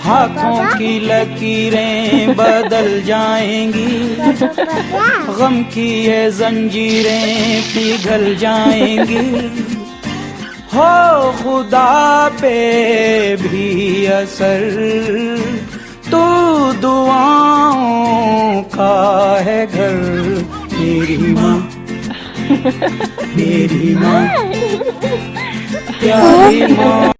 हाथों की लकीरें बदल जाएंगी, गम की ये जंजीरें पिघल जाएंगी। हो खुदा पे भी असर तू दुआओं का है घर। मेरी माँ मेरी माँ प्यारी माँ।